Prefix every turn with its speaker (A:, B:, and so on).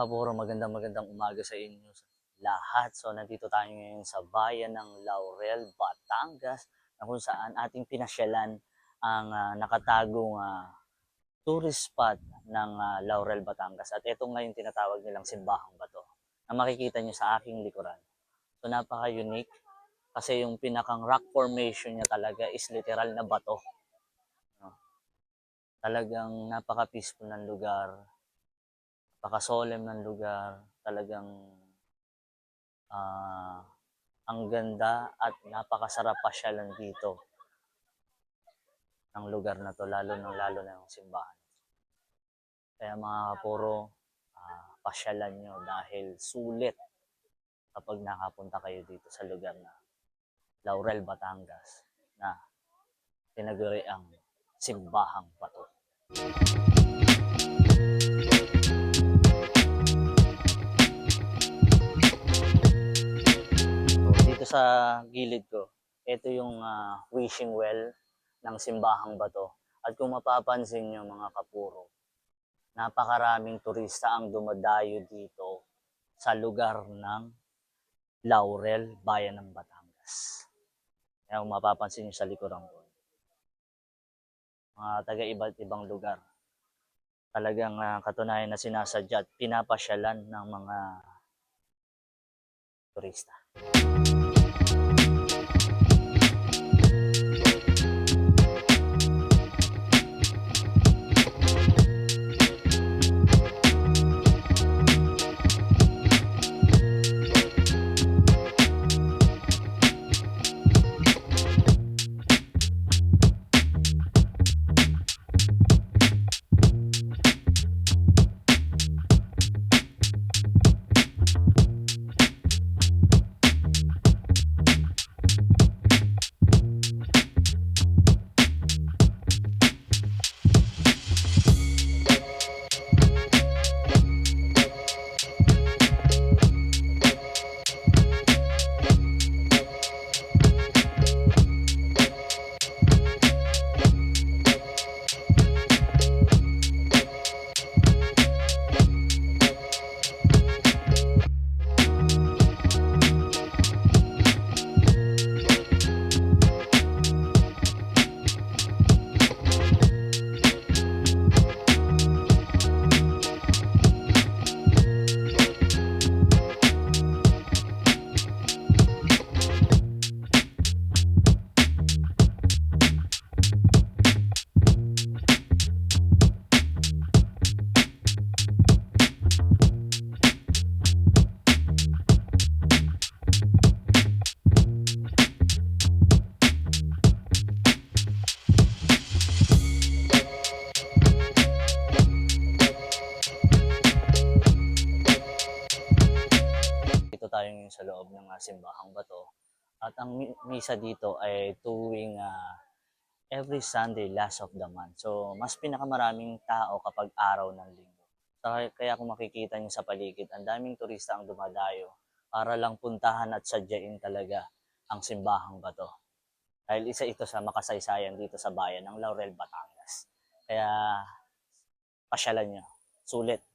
A: kapuro, magandang umaga sa inyo lahat. So nandito tayo ngayon sa bayan ng Laurel, Batangas, na kung saan ating pinasyalan ang nakatagong tourist spot ng Laurel, Batangas. At ito ngayon tinatawag nilang Simbahang Bato na makikita nyo sa aking likuran. So napaka-unique kasi yung pinakang rock formation niya talaga is literal na bato. No? Talagang napaka-peaceful ng lugar, napaka-solemn ng lugar, talagang ang ganda at napakasarap pasyalan dito ng lugar na to, lalo na yung simbahan. Kaya mga kapuro, pasyalan nyo dahil sulit kapag nakapunta kayo dito sa lugar na Laurel, Batangas na tinaguri ang Simbahang Bato. Dito sa gilid ko, ito yung wishing well ng Simbahang Bato. At kung mapapansin nyo mga kapuro, napakaraming turista ang dumadayo dito sa lugar ng Laurel, bayan ng Batangas. Kaya kung mapapansin nyo sa likuran ko, mga taga iba't ibang lugar, talagang katunayan na sinasadya at pinapasyalan ng mga turista. Dito tayo ngayon sa loob ng Simbahang Bato. At ang misa dito ay tuwing every Sunday, last of the month. So, mas pinakamaraming tao kapag araw ng linggo. So, kaya kung makikita nyo sa paligid, ang daming turista ang dumadayo para lang puntahan at sadyain talaga ang Simbahang Bato. Dahil isa ito sa makasaysayan dito sa bayan ng Laurel, Batangas. Kaya, pasyalan nyo. Sulit.